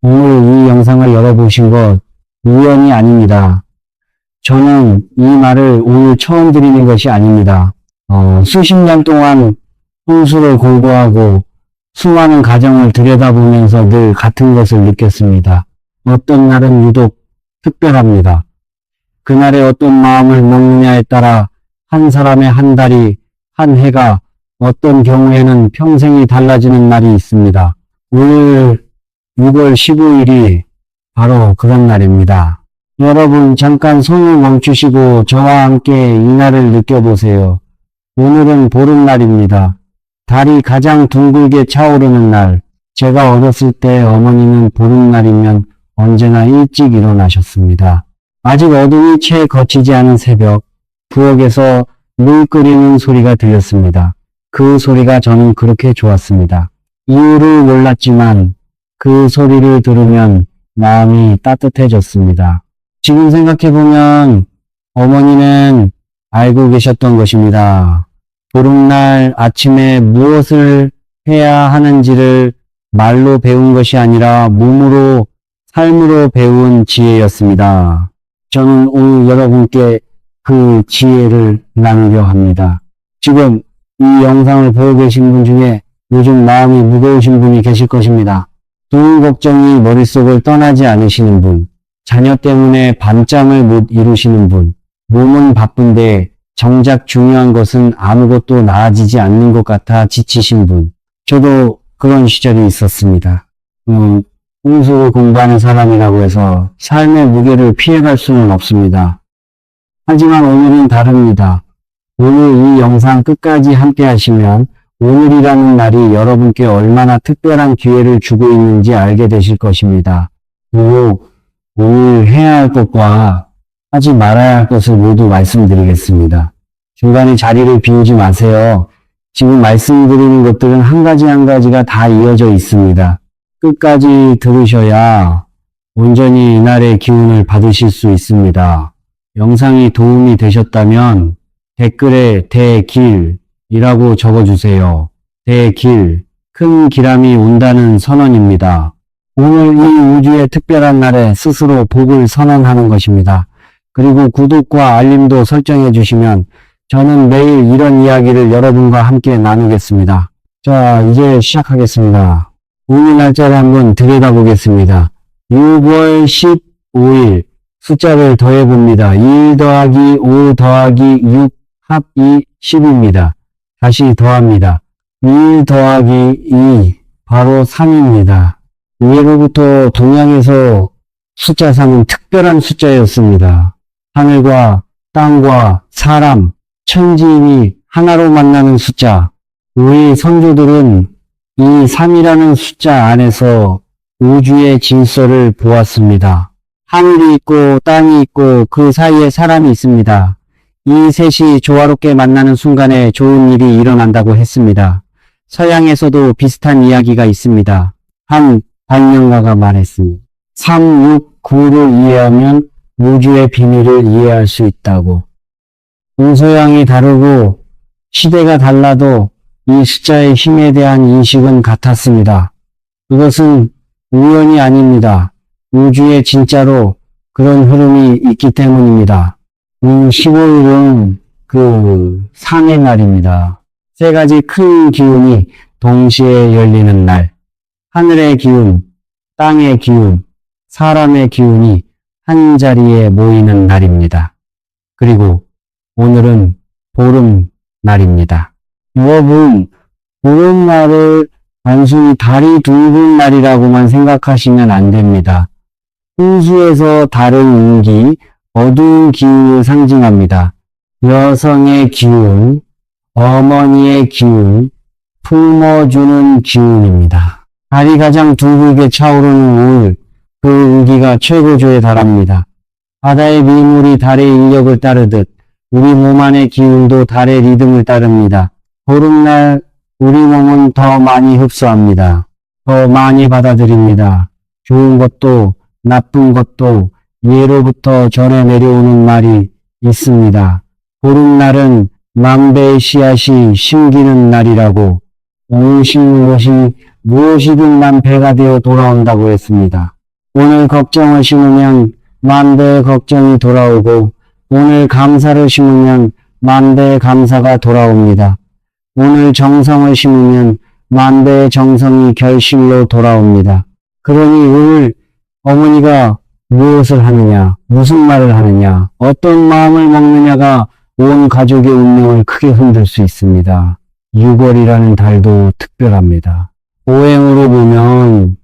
오늘 이 영상을 열어보신 것 우연이 아닙니다. 저는 이 말을 오늘 처음 드리는 것이 아닙니다. 수십 년 동안 홍수를 공부하고 수많은 가정을 들여다보면서 늘 같은 것을 느꼈습니다. 어떤 날은 유독 특별합니다. 그날의 어떤 마음을 먹느냐에 따라 한 사람의 한 달이, 한 해가 어떤 경우에는 평생이 달라지는 날이 있습니다. 오늘 6월 15일이 바로 그런 날입니다. 여러분 잠깐 손을 멈추시고 저와 함께 이 날을 느껴보세요. 오늘은 보름날입니다. 달이 가장 둥글게 차오르는 날. 제가 어렸을 때 어머니는 보름날이면 언제나 일찍 일어나셨습니다. 아직 어둠이 채 걷히지 않은 새벽, 부엌에서 물 끓이는 소리가 들렸습니다. 그 소리가 저는 그렇게 좋았습니다. 이유를 몰랐지만 그 소리를 들으면 마음이 따뜻해졌습니다. 지금 생각해보면 어머니는 알고 계셨던 것입니다. 보름날 아침에 무엇을 해야 하는지를 말로 배운 것이 아니라 몸으로, 삶으로 배운 지혜였습니다. 저는 오늘 여러분께 그 지혜를 나누려 합니다. 지금 이 영상을 보고 계신 분 중에 요즘 마음이 무거우신 분이 계실 것입니다. 돈 걱정이 머릿속을 떠나지 않으시는 분, 자녀 때문에 밤잠을 못 이루시는 분, 몸은 바쁜데 정작 중요한 것은 아무것도 나아지지 않는 것 같아 지치신 분. 저도 그런 시절이 있었습니다. 홍수를 공부하는 사람이라고 해서 삶의 무게를 피해갈 수는 없습니다. 하지만 오늘은 다릅니다. 오늘 이 영상 끝까지 함께 하시면 오늘이라는 날이 여러분께 얼마나 특별한 기회를 주고 있는지 알게 되실 것입니다. 그리고 오늘 해야 할 것과 하지 말아야 할 것을 모두 말씀드리겠습니다. 중간에 자리를 비우지 마세요. 지금 말씀드리는 것들은 한 가지 한 가지가 다 이어져 있습니다. 끝까지 들으셔야 온전히 이날의 기운을 받으실 수 있습니다. 영상이 도움이 되셨다면 댓글에 대길이라고 적어주세요. 대길, 큰 기람이 온다는 선언입니다. 오늘 이 우주의 특별한 날에 스스로 복을 선언하는 것입니다. 그리고 구독과 알림도 설정해 주시면 저는 매일 이런 이야기를 여러분과 함께 나누겠습니다. 자, 이제 시작하겠습니다. 오늘 날짜를 한번 들여다보겠습니다. 6월 15일 숫자를 더해봅니다. 1 더하기 5 더하기 6 합이 10입니다. 다시 더합니다. 1 더하기 2 바로 3입니다. 예로부터 동양에서 숫자 3은 특별한 숫자였습니다. 하늘과 땅과 사람, 천지인이 하나로 만나는 숫자. 우리 선조들은 이 3이라는 숫자 안에서 우주의 질서를 보았습니다. 하늘이 있고 땅이 있고 그 사이에 사람이 있습니다. 이 셋이 조화롭게 만나는 순간에 좋은 일이 일어난다고 했습니다. 서양에서도 비슷한 이야기가 있습니다. 한 발명가가 말했습니다. 3, 6, 9를 이해하면 우주의 비밀을 이해할 수 있다고. 동서양이 다르고 시대가 달라도 이 숫자의 힘에 대한 인식은 같았습니다. 그것은 우연이 아닙니다. 우주에 진짜로 그런 흐름이 있기 때문입니다. 15일은 그 상의 날입니다. 세 가지 큰 기운이 동시에 열리는 날. 하늘의 기운, 땅의 기운, 사람의 기운이 한 자리에 모이는 날입니다. 그리고 오늘은 보름날입니다. 여러분, 보름날을 단순히 달이 둥근 날이라고만 생각하시면 안 됩니다. 홍수에서 달을 인기, 어두운 기운을 상징합니다. 여성의 기운, 어머니의 기운, 품어주는 기운입니다. 달이 가장 둥글게 차오르는 오늘, 그 인기가 최고조에 달합니다. 바다의 밀물이 달의 인력을 따르듯 우리 몸 안의 기운도 달의 리듬을 따릅니다. 보름날 우리 몸은 더 많이 흡수합니다. 더 많이 받아들입니다. 좋은 것도 나쁜 것도 예로부터 전해 내려오는 말이 있습니다. 보름날은 만배의 씨앗이 심기는 날이라고. 오늘 심는 것이 무엇이든 난 배가 되어 돌아온다고 했습니다. 오늘 걱정을 심으면 만 배의 걱정이 돌아오고 오늘 감사를 심으면 만 배의 감사가 돌아옵니다. 오늘 정성을 심으면 만 배의 정성이 결실로 돌아옵니다. 그러니 오늘 어머니가 무엇을 하느냐, 무슨 말을 하느냐, 어떤 마음을 먹느냐가 온 가족의 운명을 크게 흔들 수 있습니다. 6월이라는 달도 특별합니다. 오행으로 보면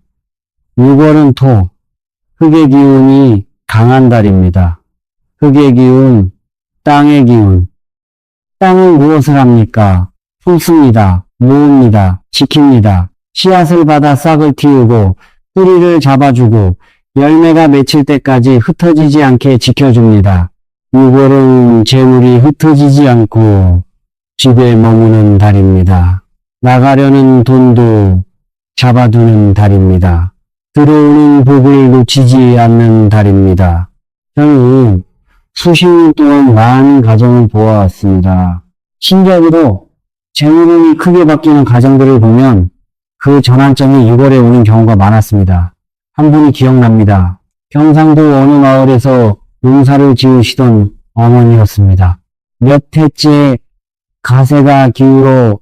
6월은 토, 흙의 기운이 강한 달입니다. 흙의 기운, 땅의 기운. 땅은 무엇을 합니까? 품습니다. 모읍니다. 지킵니다. 씨앗을 받아 싹을 틔우고 뿌리를 잡아주고 열매가 맺힐 때까지 흩어지지 않게 지켜줍니다. 6월은 재물이 흩어지지 않고 집에 머무는 달입니다. 나가려는 돈도 잡아두는 달입니다. 들어오는 복을 놓치지 않는 달입니다. 저는 수십 년 동안 많은 가정을 보아왔습니다. 신기하게도 재물운이 크게 바뀌는 가정들을 보면 그 전환점이 6월에 오는 경우가 많았습니다. 한 분이 기억납니다. 경상도 어느 마을에서 농사를 지으시던 어머니였습니다. 몇 해째 가세가 기울어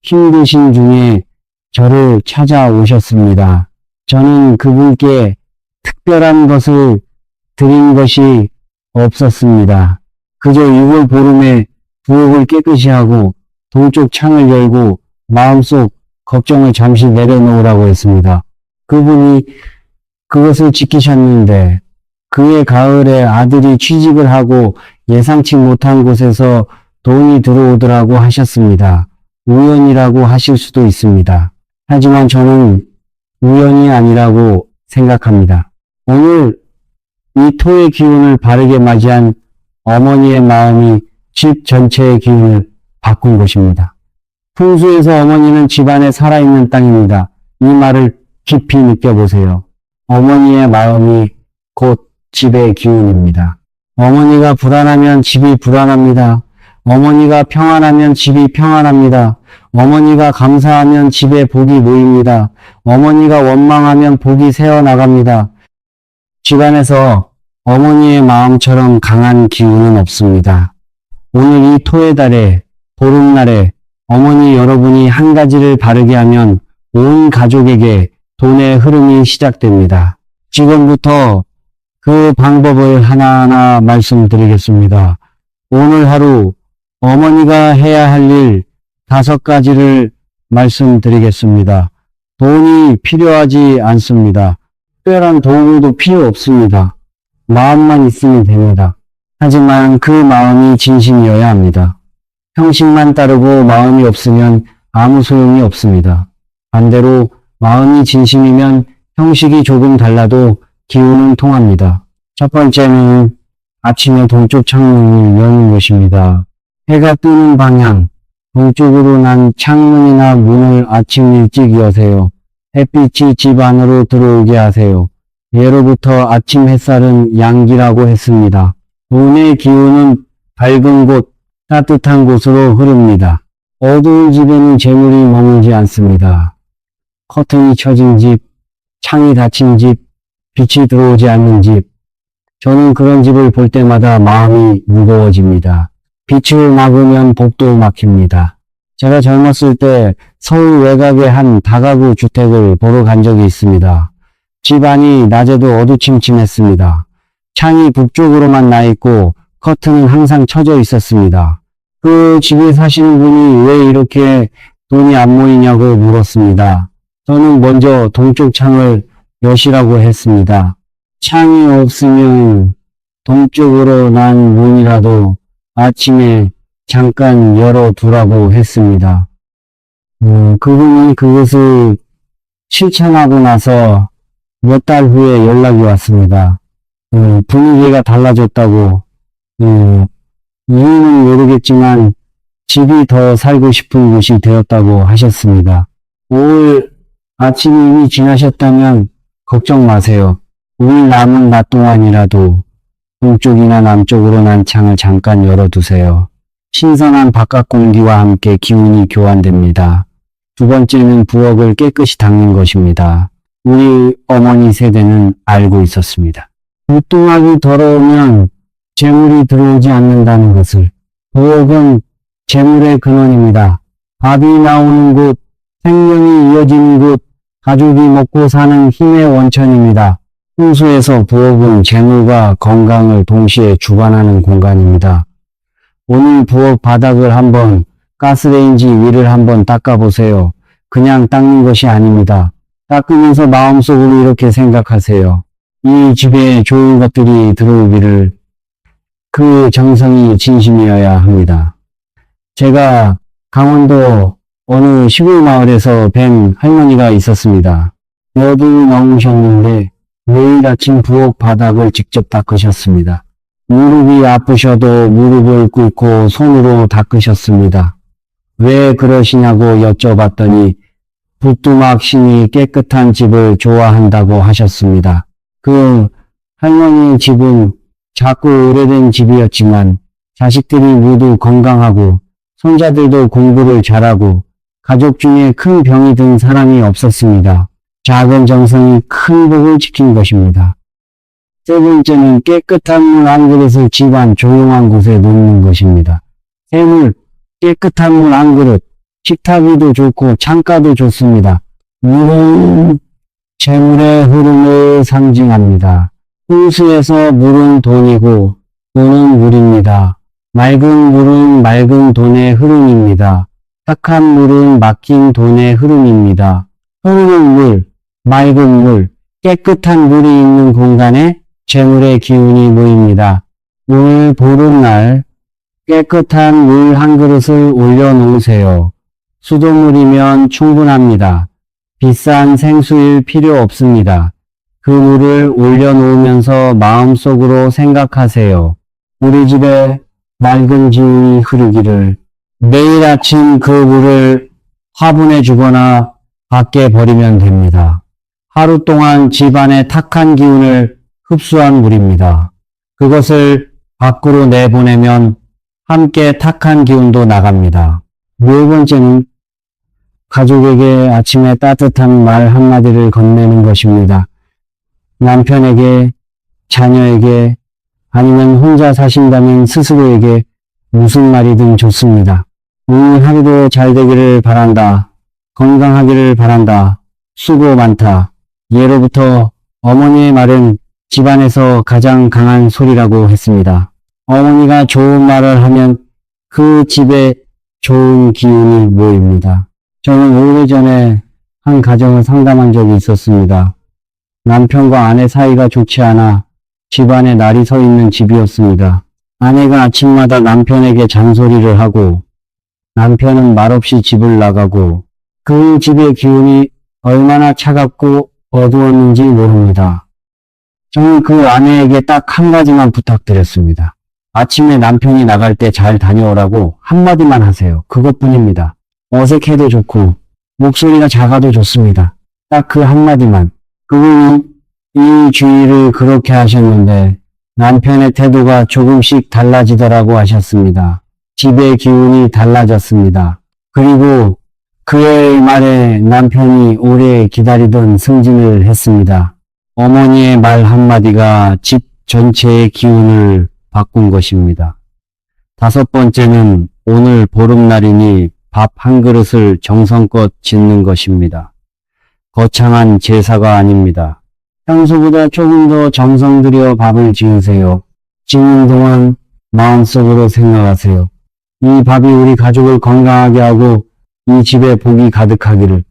힘드신 중에 저를 찾아오셨습니다. 저는 그분께 특별한 것을 드린 것이 없었습니다. 그저 6월 보름에 부엌을 깨끗이 하고 동쪽 창을 열고 마음속 걱정을 잠시 내려놓으라고 했습니다. 그분이 그것을 지키셨는데 그해 가을에 아들이 취직을 하고 예상치 못한 곳에서 돈이 들어오더라고 하셨습니다. 우연이라고 하실 수도 있습니다. 하지만 저는 우연이 아니라고 생각합니다. 오늘 이 토의 기운을 바르게 맞이한 어머니의 마음이 집 전체의 기운을 바꾼 것입니다. 풍수에서 어머니는 집안에 살아있는 땅입니다. 이 말을 깊이 느껴보세요. 어머니의 마음이 곧 집의 기운입니다. 어머니가 불안하면 집이 불안합니다. 어머니가 평안하면 집이 평안합니다. 어머니가 감사하면 집에 복이 모입니다. 어머니가 원망하면 복이 새어나갑니다. 집안에서 어머니의 마음처럼 강한 기운은 없습니다. 오늘 이 토의 달에 보름날에 어머니 여러분이 한 가지를 바르게 하면 온 가족에게 돈의 흐름이 시작됩니다. 지금부터 그 방법을 하나하나 말씀드리겠습니다. 오늘 하루 어머니가 해야 할 일 5가지를 말씀드리겠습니다. 돈이 필요하지 않습니다. 특별한 도구도 필요 없습니다. 마음만 있으면 됩니다. 하지만 그 마음이 진심이어야 합니다. 형식만 따르고 마음이 없으면 아무 소용이 없습니다. 반대로 마음이 진심이면 형식이 조금 달라도 기운은 통합니다. 첫 번째는 아침에 동쪽 창문을 여는 것입니다. 해가 뜨는 방향, 동쪽으로 난 창문이나 문을 아침 일찍 여세요. 햇빛이 집 안으로 들어오게 하세요. 예로부터 아침 햇살은 양기라고 했습니다. 돈의 기운은 밝은 곳, 따뜻한 곳으로 흐릅니다. 어두운 집에는 재물이 머물지 않습니다. 커튼이 쳐진 집, 창이 닫힌 집, 빛이 들어오지 않는 집. 저는 그런 집을 볼 때마다 마음이 무거워집니다. 빛을 막으면 복도 막힙니다. 제가 젊었을 때 서울 외곽의 한 다가구 주택을 보러 간 적이 있습니다. 집안이 낮에도 어두침침했습니다. 창이 북쪽으로만 나 있고 커튼은 항상 쳐져 있었습니다. 그 집에 사시는 분이 왜 이렇게 돈이 안 모이냐고 물었습니다. 저는 먼저 동쪽 창을 여시라고 했습니다. 창이 없으면 동쪽으로 난 문이라도 아침에 잠깐 열어두라고 했습니다. 그분이 그것을 실천하고 나서 몇 달 후에 연락이 왔습니다. 분위기가 달라졌다고, 이유는 모르겠지만 집이 더 살고 싶은 곳이 되었다고 하셨습니다. 5월 아침이 이미 지나셨다면 걱정 마세요. 오늘 남은 낮 동안이라도 동쪽이나 남쪽으로 난 창을 잠깐 열어두세요. 신선한 바깥 공기와 함께 기운이 교환됩니다. 두 번째는 부엌을 깨끗이 닦는 것입니다. 우리 어머니 세대는 알고 있었습니다. 부뚜막이 더러우면 재물이 들어오지 않는다는 것을. 부엌은 재물의 근원입니다. 밥이 나오는 곳, 생명이 이어지는 곳, 가족이 먹고 사는 힘의 원천입니다. 풍수에서 부엌은 재물과 건강을 동시에 주관하는 공간입니다. 오늘 부엌 바닥을 한번, 가스레인지 위를 한번 닦아보세요. 그냥 닦는 것이 아닙니다. 닦으면서 마음속으로 이렇게 생각하세요. 이 집에 좋은 것들이 들어오기를. 그 정성이 진심이어야 합니다. 제가 강원도 어느 시골 마을에서 뵌 할머니가 있었습니다. 여두 넘으셨는데 매일 아침 부엌 바닥을 직접 닦으셨습니다. 무릎이 아프셔도 무릎을 꿇고 손으로 닦으셨습니다. 왜 그러시냐고 여쭤봤더니 부뚜막 신이 깨끗한 집을 좋아한다고 하셨습니다. 그 할머니 집은 작고 오래된 집이었지만 자식들이 모두 건강하고 손자들도 공부를 잘하고 가족 중에 큰 병이 든 사람이 없었습니다. 작은 정성이 큰 복을 지킨 것입니다. 세 번째는 깨끗한 물 한 그릇을 집안 조용한 곳에 놓는 것입니다. 샘물, 깨끗한 물 한 그릇, 식탁 위도 좋고 창가도 좋습니다. 물은 재물의 흐름을 상징합니다. 풍수에서 물은 돈이고 돈은 물입니다. 맑은 물은 맑은 돈의 흐름입니다. 탁한 물은 막힌 돈의 흐름입니다. 흐르는 물, 맑은 물, 깨끗한 물이 있는 공간에 재물의 기운이 모입니다. 오늘 보름날 깨끗한 물 한 그릇을 올려놓으세요. 수돗물이면 충분합니다. 비싼 생수일 필요 없습니다. 그 물을 올려놓으면서 마음속으로 생각하세요. 우리 집에 맑은 기운이 흐르기를. 매일 아침 그 물을 화분에 주거나 밖에 버리면 됩니다. 하루 동안 집안의 탁한 기운을 흡수한 물입니다. 그것을 밖으로 내보내면 함께 탁한 기운도 나갑니다. 네 번째는 가족에게 아침에 따뜻한 말 한마디를 건네는 것입니다. 남편에게, 자녀에게, 아니면 혼자 사신다면 스스로에게 무슨 말이든 좋습니다. 오늘 하루도 잘 되기를 바란다. 건강하기를 바란다. 수고 많다. 예로부터 어머니의 말은 집안에서 가장 강한 소리라고 했습니다. 어머니가 좋은 말을 하면 그 집에 좋은 기운이 모입니다. 저는 오래전에 한 가정을 상담한 적이 있었습니다. 남편과 아내 사이가 좋지 않아 집안에 날이 서 있는 집이었습니다. 아내가 아침마다 남편에게 잔소리를 하고 남편은 말없이 집을 나가고 그 집의 기운이 얼마나 차갑고 어두웠는지 모릅니다. 저는 그 아내에게 딱 한 가지만 부탁드렸습니다. 아침에 남편이 나갈 때 잘 다녀오라고 한마디만 하세요. 그것뿐입니다. 어색해도 좋고 목소리가 작아도 좋습니다. 딱 그 한마디만. 그분이 이 주의를 그렇게 하셨는데 남편의 태도가 조금씩 달라지더라고 하셨습니다. 집의 기운이 달라졌습니다. 그리고 그의 말에 남편이 오래 기다리던 승진을 했습니다. 어머니의 말 한마디가 집 전체의 기운을 바꾼 것입니다. 다섯 번째는 오늘 보름날이니 밥 한 그릇을 정성껏 짓는 것입니다. 거창한 제사가 아닙니다. 평소보다 조금 더 정성 들여 밥을 지으세요. 짓는 동안 마음속으로 생각하세요. 이 밥이 우리 가족을 건강하게 하고 이 집에 복이 가득하기를.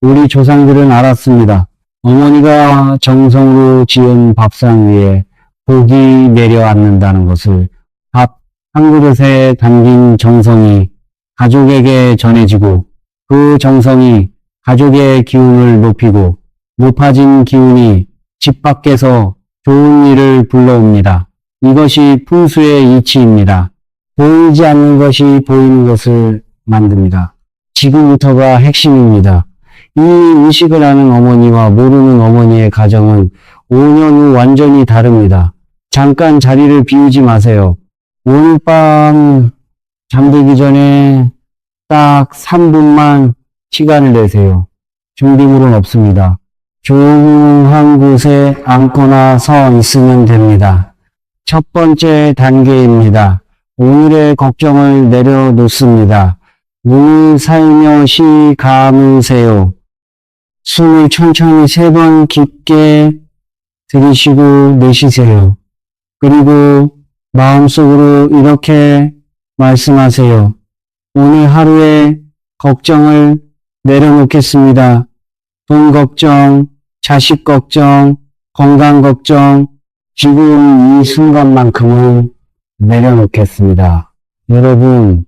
우리 조상들은 알았습니다. 어머니가 정성으로 지은 밥상 위에 복이 내려앉는다는 것을. 밥 한 그릇에 담긴 정성이 가족에게 전해지고 그 정성이 가족의 기운을 높이고 높아진 기운이 집 밖에서 좋은 일을 불러옵니다. 이것이 풍수의 이치입니다. 보이지 않는 것이 보이는 것을 만듭니다. 지금부터가 핵심입니다. 이 의식을 아는 어머니와 모르는 어머니의 가정은 5년 후 완전히 다릅니다. 잠깐 자리를 비우지 마세요. 오늘 밤 잠들기 전에 딱 3분만 시간을 내세요. 준비물은 없습니다. 조용한 곳에 앉거나 서 있으면 됩니다. 첫 번째 단계입니다. 오늘의 걱정을 내려놓습니다. 문을 살며시 감으세요. 숨을 천천히 3번 깊게 들이쉬고 내쉬세요. 그리고 마음속으로 이렇게 말씀하세요. 오늘 하루의 걱정을 내려놓겠습니다. 돈 걱정, 자식 걱정, 건강 걱정, 지금 이 순간만큼은 내려놓겠습니다. 여러분,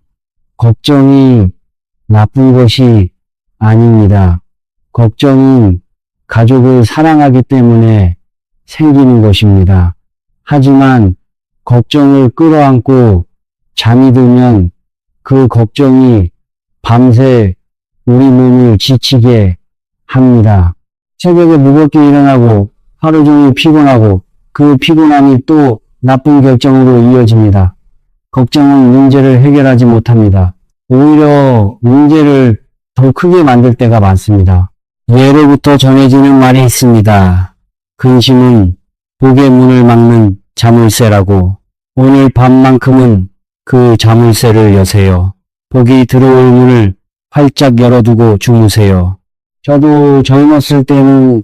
걱정이 나쁜 것이 아닙니다. 걱정은 가족을 사랑하기 때문에 생기는 것입니다. 하지만 걱정을 끌어안고 잠이 들면 그 걱정이 밤새 우리 몸을 지치게 합니다. 새벽에 무겁게 일어나고 하루 종일 피곤하고 그 피곤함이 또 나쁜 결정으로 이어집니다. 걱정은 문제를 해결하지 못합니다. 오히려 문제를 더 크게 만들 때가 많습니다. 예로부터 전해지는 말이 있습니다. 근심은 복의 문을 막는 자물쇠라고. 오늘 밤만큼은 그 자물쇠를 여세요. 복이 들어올 문을 활짝 열어두고 주무세요. 저도 젊었을 때는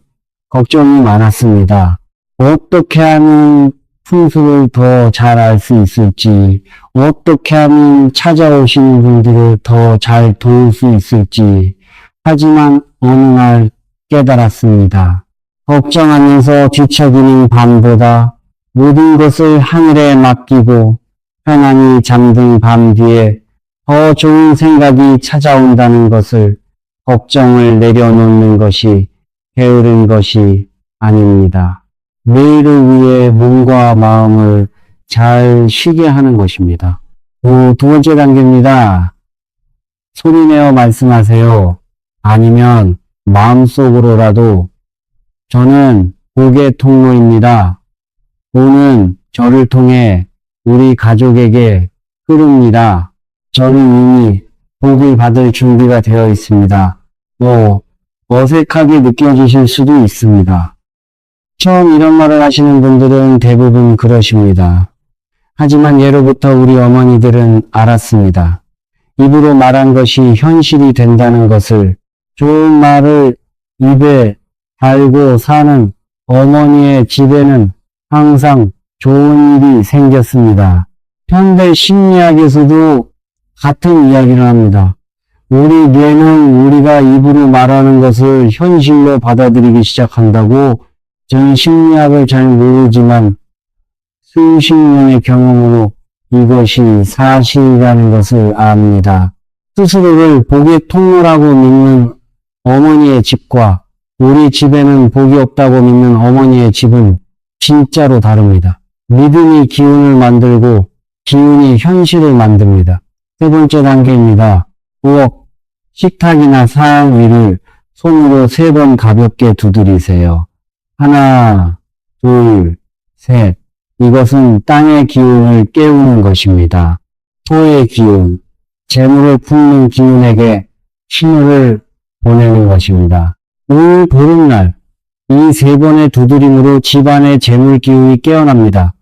걱정이 많았습니다. 어떻게 하면 풍수를 더 잘 알 수 있을지, 어떻게 하면 찾아오시는 분들을 더 잘 도울 수 있을지. 하지만 어느 날 깨달았습니다. 걱정하면서 뒤척이는 밤보다 모든 것을 하늘에 맡기고 편안히 잠든 밤 뒤에 더 좋은 생각이 찾아온다는 것을 걱정을 내려놓는 것이 게으른 것이 아닙니다. 내일을 위해 몸과 마음을 잘 쉬게 하는 것입니다. 두 번째 단계입니다. 소리내어 말씀하세요. 아니면 마음속으로라도 저는 복의 통로입니다. 복은 저를 통해 우리 가족에게 흐릅니다. 저는 이미 복을 받을 준비가 되어 있습니다. 어색하게 느껴지실 수도 있습니다. 처음 이런 말을 하시는 분들은 대부분 그러십니다. 하지만 예로부터 우리 어머니들은 알았습니다. 입으로 말한 것이 현실이 된다는 것을. 좋은 말을 입에 달고 사는 어머니의 집에는 항상 좋은 일이 생겼습니다. 현대 심리학에서도 같은 이야기를 합니다. 우리 뇌는 우리가 입으로 말하는 것을 현실로 받아들이기 시작한다고. 저는 심리학을 잘 모르지만 수십 년의 경험으로 이것이 사실이라는 것을 압니다. 스스로를 복의 통로라고 믿는 어머니의 집과 우리 집에는 복이 없다고 믿는 어머니의 집은 진짜로 다릅니다. 믿음이 기운을 만들고 기운이 현실을 만듭니다. 세 번째 단계입니다. 부엌, 식탁이나 상 위를 손으로 3번 가볍게 두드리세요. 하나, 둘, 셋. 이것은 땅의 기운을 깨우는 것입니다. 토의 기운, 재물을 품는 기운에게 신호를 보내는 것입니다. 오늘 보름날 이 3번의 두드림으로 집안의 재물 기운이 깨어납니다.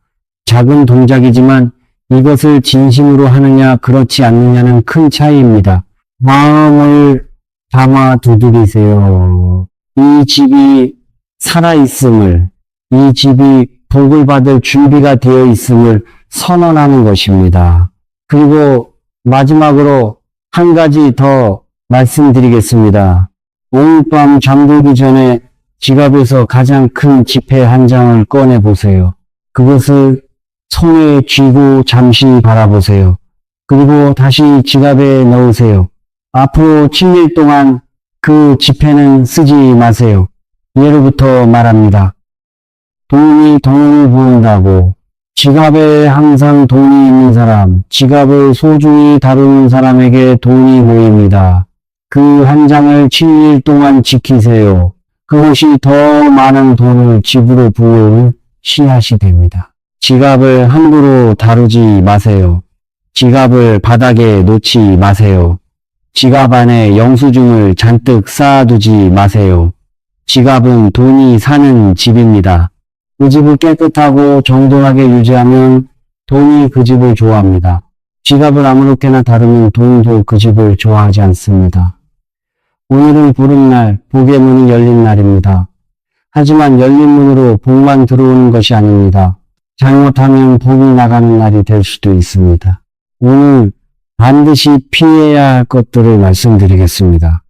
작은 동작이지만 이것을 진심으로 하느냐 그렇지 않느냐는 큰 차이입니다. 마음을 담아 두드리세요. 이 집이 살아있음을, 이 집이 복을 받을 준비가 되어 있음을 선언하는 것입니다. 그리고 마지막으로 한 가지 더 말씀드리겠습니다. 오늘 밤 잠들기 전에 지갑에서 가장 큰 지폐 한 장을 꺼내 보세요. 그것을 손에 쥐고 잠시 바라보세요. 그리고 다시 지갑에 넣으세요. 앞으로 7일 동안 그 지폐는 쓰지 마세요. 예로부터 말합니다. 돈이 돈을 부은다고. 지갑에 항상 돈이 있는 사람, 지갑을 소중히 다루는 사람에게 돈이 모입니다. 그 한 장을 7일 동안 지키세요. 그것이 더 많은 돈을 집으로 부어오는 씨앗이 됩니다. 지갑을 함부로 다루지 마세요. 지갑을 바닥에 놓지 마세요. 지갑 안에 영수증을 잔뜩 쌓아두지 마세요. 지갑은 돈이 사는 집입니다. 그 집을 깨끗하고 정돈하게 유지하면 돈이 그 집을 좋아합니다. 지갑을 아무렇게나 다루면 돈도 그 집을 좋아하지 않습니다. 오늘은 보름날, 복의 문이 열린 날입니다. 하지만 열린 문으로 복만 들어오는 것이 아닙니다. 잘못하면 복이 나가는 날이 될 수도 있습니다. 오늘 반드시 피해야 할 것들을 말씀드리겠습니다.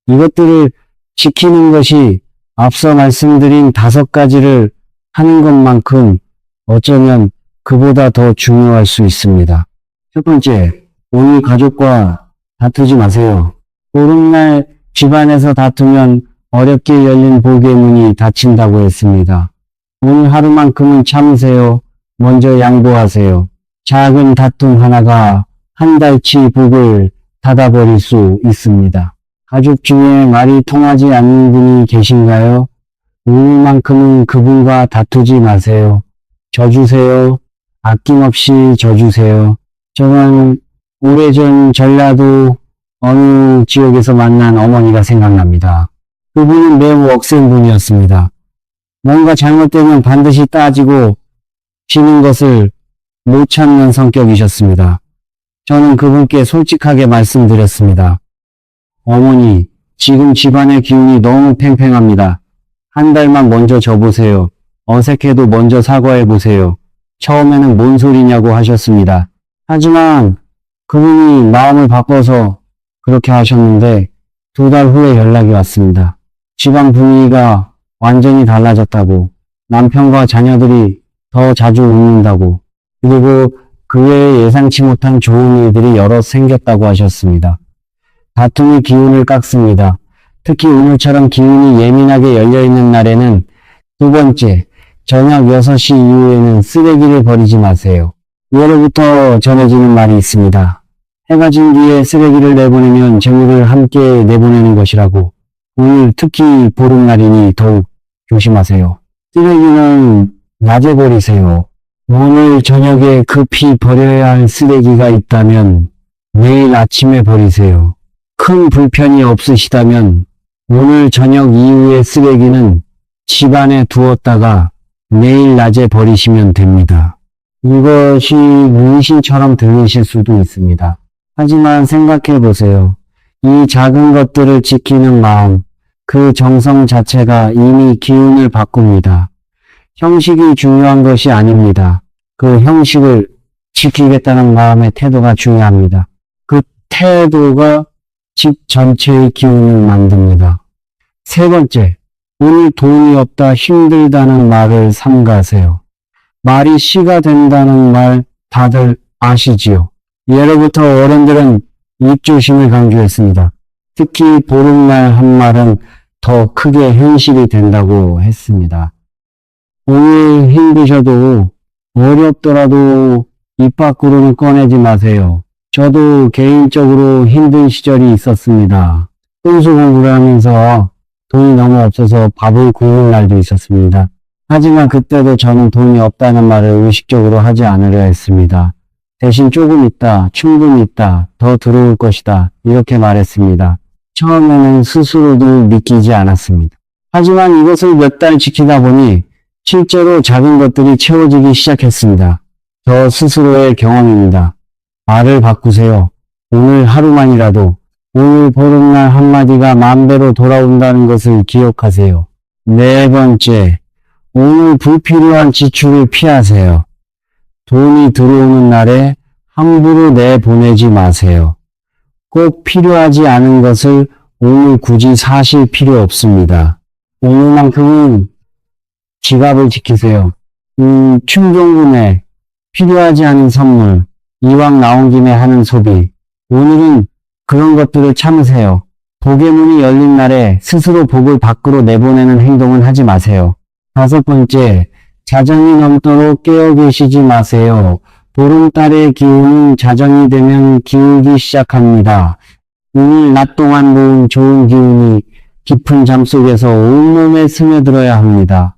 이것들을 지키는 것이 앞서 말씀드린 5가지를 하는 것만큼 어쩌면 그보다 더 중요할 수 있습니다. 첫 번째, 오늘 가족과 다투지 마세요. 보름날 집안에서 다투면 어렵게 열린 복의 문이 닫힌다고 했습니다. 오늘 하루만큼은 참으세요. 먼저 양보하세요. 작은 다툼 하나가 한 달치 복을 닫아버릴 수 있습니다. 가족 중에 말이 통하지 않는 분이 계신가요? 오늘만큼은 그분과 다투지 마세요. 져주세요. 아낌없이 져주세요. 저는 오래전 전라도 어느 지역에서 만난 어머니가 생각납니다. 그분은 매우 억센 분이었습니다. 뭔가 잘못되면 반드시 따지고 지는 것을 못 참는 성격이셨습니다. 저는 그분께 솔직하게 말씀드렸습니다. 어머니, 지금 집안의 기운이 너무 팽팽합니다. 한 달만 먼저 져보세요. 어색해도 먼저 사과해보세요. 처음에는 뭔 소리냐고 하셨습니다. 하지만 그분이 마음을 바꿔서 그렇게 하셨는데 2달 후에 연락이 왔습니다. 집안 분위기가 완전히 달라졌다고, 남편과 자녀들이 더 자주 웃는다고, 그리고 그 외에 예상치 못한 좋은 일들이 여러 생겼다고 하셨습니다. 다툼이 기운을 깎습니다. 특히 오늘처럼 기운이 예민하게 열려있는 날에는. 두 번째, 저녁 6시 이후에는 쓰레기를 버리지 마세요. 예로부터 전해지는 말이 있습니다. 해가 진 뒤에 쓰레기를 내보내면 재물을 함께 내보내는 것이라고. 오늘 특히 보름날이니 더욱 조심하세요. 쓰레기는 낮에 버리세요. 오늘 저녁에 급히 버려야 할 쓰레기가 있다면 내일 아침에 버리세요. 큰 불편이 없으시다면 오늘 저녁 이후의 쓰레기는 집안에 두었다가 내일 낮에 버리시면 됩니다. 이것이 문신처럼 들리실 수도 있습니다. 하지만 생각해 보세요. 이 작은 것들을 지키는 마음, 그 정성 자체가 이미 기운을 바꿉니다. 형식이 중요한 것이 아닙니다. 그 형식을 지키겠다는 마음의 태도가 중요합니다. 그 태도가 집 전체의 기운을 만듭니다. 세 번째, 오늘 돈이 없다 힘들다는 말을 삼가세요. 말이 씨가 된다는 말 다들 아시지요? 예로부터 어른들은 입조심을 강조했습니다. 특히 보름날 한 말은 더 크게 현실이 된다고 했습니다. 오늘 힘드셔도 어렵더라도 입 밖으로는 꺼내지 마세요. 저도 개인적으로 힘든 시절이 있었습니다. 혼수 공부를 하면서 돈이 너무 없어서 밥을 굶는 날도 있었습니다. 하지만 그때도 저는 돈이 없다는 말을 의식적으로 하지 않으려 했습니다. 대신 조금 있다, 충분히 있다, 더 들어올 것이다, 이렇게 말했습니다. 처음에는 스스로도 믿기지 않았습니다. 하지만 이것을 몇 달 지키다 보니 실제로 작은 것들이 채워지기 시작했습니다. 저 스스로의 경험입니다. 말을 바꾸세요. 오늘 하루만이라도, 오늘 보름날 한마디가 만배로 돌아온다는 것을 기억하세요. 네 번째, 오늘 불필요한 지출을 피하세요. 돈이 들어오는 날에 함부로 내보내지 마세요. 꼭 필요하지 않은 것을 오늘 굳이 사실 필요 없습니다. 오늘만큼은 지갑을 지키세요. 충동구매, 필요하지 않은 선물, 이왕 나온 김에 하는 소비. 오늘은 그런 것들을 참으세요. 복의 문이 열린 날에 스스로 복을 밖으로 내보내는 행동은 하지 마세요. 5번째, 자정이 넘도록 깨어 계시지 마세요. 보름달의 기운은 자정이 되면 기울기 시작합니다. 오늘 낮 동안 모은 좋은 기운이 깊은 잠 속에서 온몸에 스며들어야 합니다.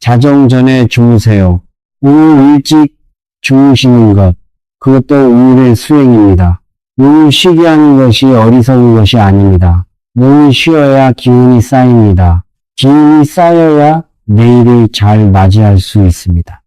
자정 전에 주무세요. 오늘 일찍 주무시는 것, 그것도 오늘의 수행입니다. 몸을 쉬게 하는 것이 어리석은 것이 아닙니다. 몸을 쉬어야 기운이 쌓입니다. 기운이 쌓여야 내일을 잘 맞이할 수 있습니다.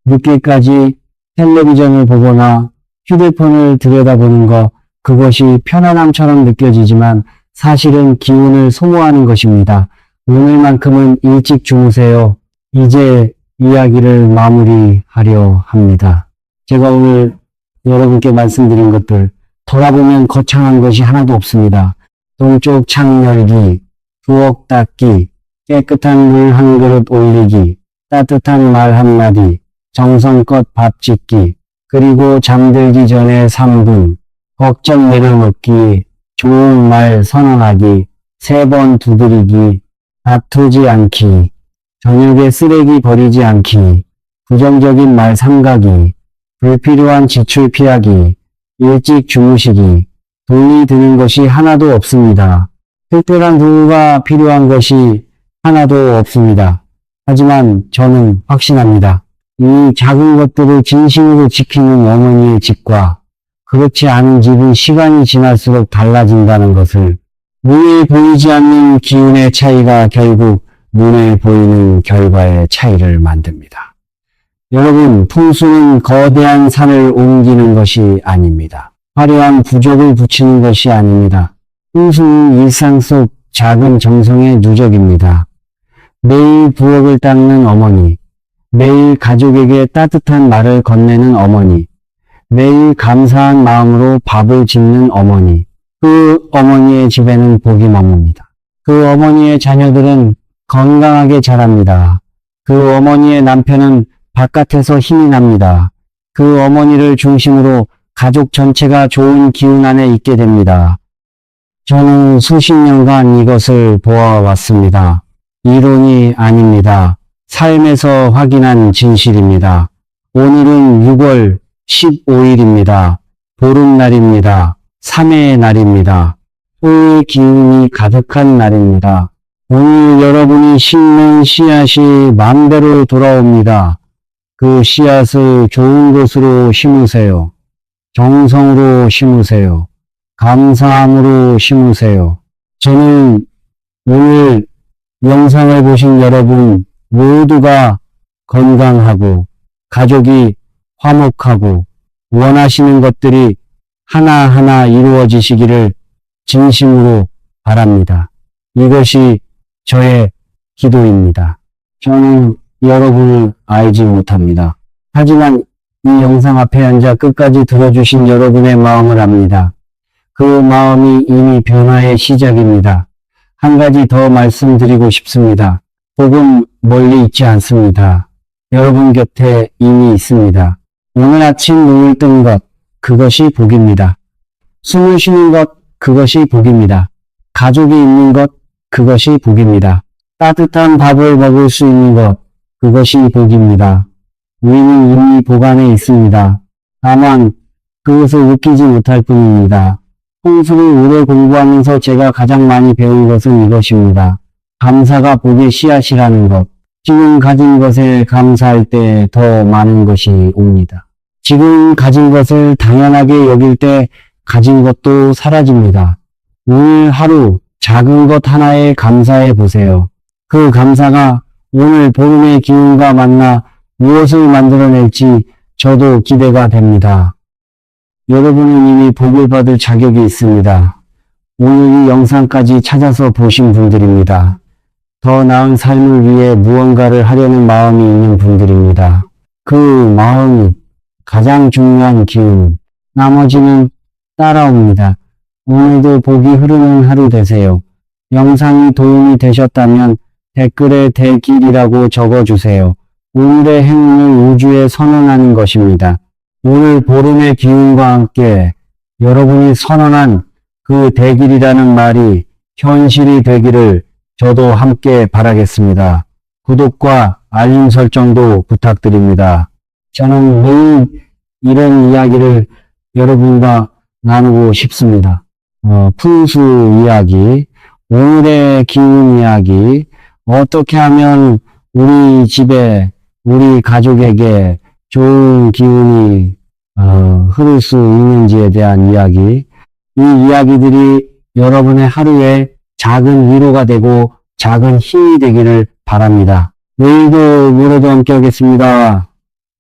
늦게까지 텔레비전을 보거나 휴대폰을 들여다보는 것, 그것이 편안함처럼 느껴지지만 사실은 기운을 소모하는 것입니다. 오늘만큼은 일찍 주무세요. 이제 이야기를 마무리하려 합니다. 제가 오늘 여러분께 말씀드린 것들, 돌아보면 거창한 것이 하나도 없습니다. 동쪽 창 열기, 부엌 닦기, 깨끗한 물 한 그릇 올리기, 따뜻한 말 한마디, 정성껏 밥 짓기, 그리고 잠들기 전에 3분, 걱정 내려놓기, 좋은 말 선언하기, 3번 두드리기, 다투지 않기, 저녁에 쓰레기 버리지 않기, 부정적인 말 삼가기, 불필요한 지출 피하기, 일찍 주무시기, 돈이 드는 것이 하나도 없습니다. 특별한 도구가 필요한 것이 하나도 없습니다. 하지만 저는 확신합니다. 이 작은 것들을 진심으로 지키는 어머니의 집과 그렇지 않은 집은 시간이 지날수록 달라진다는 것을, 눈에 보이지 않는 기운의 차이가 결국 눈에 보이는 결과의 차이를 만듭니다. 여러분, 풍수는 거대한 산을 옮기는 것이 아닙니다. 화려한 부적을 붙이는 것이 아닙니다. 풍수는 일상 속 작은 정성의 누적입니다. 매일 부엌을 닦는 어머니, 매일 가족에게 따뜻한 말을 건네는 어머니, 매일 감사한 마음으로 밥을 짓는 어머니, 그 어머니의 집에는 복이 머뭅니다. 그 어머니의 자녀들은 건강하게 자랍니다. 그 어머니의 남편은 바깥에서 힘이 납니다. 그 어머니를 중심으로 가족 전체가 좋은 기운 안에 있게 됩니다. 저는 수십 년간 이것을 보아왔습니다. 이론이 아닙니다. 삶에서 확인한 진실입니다. 오늘은 6월 15일입니다. 보름날입니다. 3회의 날입니다. 소의 기운이 가득한 날입니다. 오늘 여러분이 심는 씨앗이 마음대로 돌아옵니다. 그 씨앗을 좋은 곳으로 심으세요. 정성으로 심으세요. 감사함으로 심으세요. 저는 오늘 영상을 보신 여러분 모두가 건강하고 가족이 화목하고 원하시는 것들이 하나하나 이루어지시기를 진심으로 바랍니다. 이것이 저의 기도입니다. 저는 여러분을 알지 못합니다. 하지만 이 영상 앞에 앉아 끝까지 들어주신 여러분의 마음을 압니다. 그 마음이 이미 변화의 시작입니다. 한 가지 더 말씀드리고 싶습니다. 복은 멀리 있지 않습니다. 여러분 곁에 이미 있습니다. 오늘 아침 눈을 뜬 것, 그것이 복입니다. 숨을 쉬는 것, 그것이 복입니다. 가족이 있는 것, 그것이 복입니다. 따뜻한 밥을 먹을 수 있는 것, 그것이 복입니다. 우리는 이미 복 안에 있습니다. 다만 그것을 느끼지 못할 뿐입니다. 풍수를 오래 공부하면서 제가 가장 많이 배운 것은 이것입니다. 감사가 복의 씨앗이라는 것. 지금 가진 것에 감사할 때 더 많은 것이 옵니다. 지금 가진 것을 당연하게 여길 때 가진 것도 사라집니다. 오늘 하루 작은 것 하나에 감사해 보세요. 그 감사가 오늘 보름의 기운과 만나 무엇을 만들어낼지 저도 기대가 됩니다. 여러분은 이미 복을 받을 자격이 있습니다. 오늘 이 영상까지 찾아서 보신 분들입니다. 더 나은 삶을 위해 무언가를 하려는 마음이 있는 분들입니다. 그 마음이 가장 중요한 기운, 나머지는 따라옵니다. 오늘도 복이 흐르는 하루 되세요. 영상이 도움이 되셨다면 댓글에 대길이라고 적어주세요. 오늘의 행운을 우주에 선언하는 것입니다. 오늘 보름의 기운과 함께 여러분이 선언한 그 대길이라는 말이 현실이 되기를 저도 함께 바라겠습니다. 구독과 알림 설정도 부탁드립니다. 저는 매일 이런 이야기를 여러분과 나누고 싶습니다. 풍수 이야기, 오늘의 기운 이야기, 어떻게 하면 우리 집에, 우리 가족에게 좋은 기운이 흐를 수 있는지에 대한 이야기, 이 이야기들이 여러분의 하루에 작은 위로가 되고 작은 힘이 되기를 바랍니다. 내일도 모레도 함께 하겠습니다.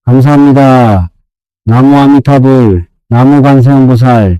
감사합니다. 나무 아미타불, 나무 관세음보살,